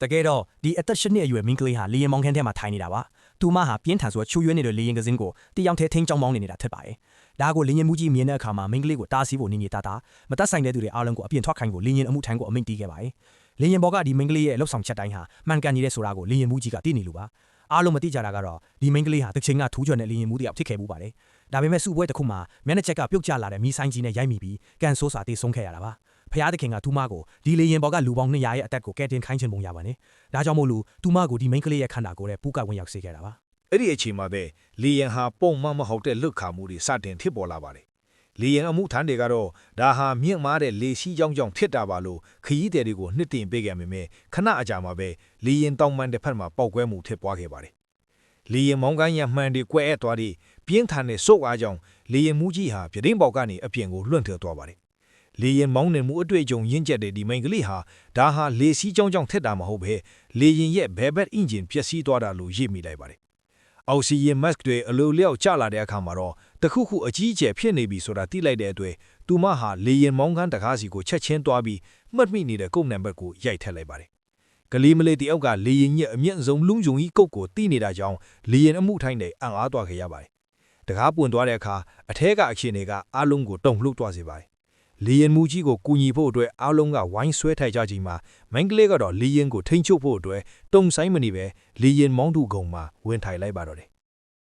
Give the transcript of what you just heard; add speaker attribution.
Speaker 1: တကယ်တော့ဒီအသက်၈နှစ်အရွယ်မင်းကလေးဟာလေရင်မောင်းခန်းထဲမှာထိုင်နေတာပါသူမဟာပြင်းထန်စွာချူရွေးနေတဲ့လေရင်ကစင်းကိုတယောက်တည်းထိန်းကြောင်းမောင်းနေတာဖြစ်ပါတယ်ဒါကိုလေရင်မှုကြီးမြင်တဲ့အခါမှာမင်းကလေးကိုတားဆီးဖို့နေနေတာမတတ်ဆိုင်တဲ့သူတွေအားလုံးကိုအပြင်ထွက်ခိုင်းဖို့လေရင်အမှုထမ်းကိုအမိန့်တီးခဲ့ပါတယ်လေရင်ဘော်ကဒီမင်းကလေးရဲ့လှုပ်ဆောင်ချက်တိုင်းဟာမှန်ကန်နေတဲ့ဆိုတာကိုလေရင်မှုကြီးကသိနေလို့ပါအားလုံးမသိကြတာကတော့ဒီမင်းကလေးဟာတစ်ချိန်ကထူးချွန်တဲ့လေရင်မှုတယောက်ဖြစ်ခဲ့မှုပါတယ်ဒါပေမဲ့စုပွဲတစ်ခုမှာမျက်နှာချက်ကပြုတ်ကျလာတဲ့မီးဆိုင်ကြီးနဲ့ရိုက်မိပြီးကန်ဆိုးစွာတေဆုံးခဲ့ရတာပါဖျားသခင်ကသူမကိုဒီလေရင်ဘော်ကလူပေါင်း200ရဲ့အသက်ကိုကဲတင်ခိုင်းချင်ပုံရပါတယ်ဒါကြောင့်မို့လို့သူမကိုဒီမိန်းကလေးရဲ့ခန္ဓာကိုယ်နဲ့ပူးကဝင်ရောက်စေခဲ့တာပါ
Speaker 2: အဲ့ဒီအချိန်မှာပဲလေရင်ဟာပုံမှန်မဟုတ်တဲ့လွတ်ခါမှုတွေစတင်ဖြစ်ပေါ်လာပါတယ်လေရင်အမှုထမ်းတွေကတော့ဒါဟာမြင့်မားတဲ့လေစီးကြောင်းဖြစ်တာပါလို့ခရီးသည်တွေကိုနှစ်တင်ပေးခဲ့ပေခဏအကြာမှာပဲလေရင်တောင်မှန်တစ်ဖက်မှာပောက်ကွဲမှုဖြစ်ပွားခဲ့ပါတယ်လေရင်မောင်းကန်းရမှန်တွေကွဲအပ်သွားပြီးပြင်းထန်တဲ့စိုးအားကြောင့်လေရင်မှုကြီးဟာပြတင်းပေါက်ကနေအပြင်ကိုလွင့်ထွက်သွားပါတယ်လေရင်မောင်းနေမှုအတွေ့အကြုံရင့်ကျက်တဲ့ဒီမိန်းကလေးဟာဒါဟာလေစီးကြောင်းထက်တာမဟုတ်ပဲလေရင်ရဲ့ဘဲဘက်အင်ဂျင်ပျက်စီးသွားတာလို့ရေးမိလိုက်ပါတယ်အောက်ဆီဂျင်မတ်တွေအလိုလျောက်ကျလာတဲ့အခါမှာတော့တခုခုအကြီးအကျယ်ဖြစ်နေပြီဆိုတာသိလိုက်တဲ့အတွက်သူမဟာလေရင်မောင်းကန်းတကားစီကိုချက်ချင်းသွားပြီးမှတ်မိနေတဲ့ကုတ်နံပါတ်ကိုရိုက်ထည့်လိုက်ပါတယ်ကလေးမလေးတယောက်ကလေရင်ရဲ့အမြင့်ဆုံးလုံခြုံကြီးကုတ်ကိုတီးနေတာကြောင့်လေရင်အမှုထိုင်းတဲ့အံ့အားသွားခဲ့ရပါတယ်တကားပွင့်သွားတဲ့အခါအထဲကအခြေအနေကအားလုံးကိုတုန်လှုပ်သွားစေပါတယ်လေရင်မူကြီးကိုကူညီဖို့အတွက်အားလုံးကဝိုင်းဆွဲထိုက်ကြချိန်မှာမင်းကလေးကတော့လေရင်ကိုထိန်းချုပ်ဖို့အတွက်တုံဆိုင်မနေပဲလေရင်မောင်းသူကုံမှာဝင်ထိုင်လိုက်ပါတော့တယ်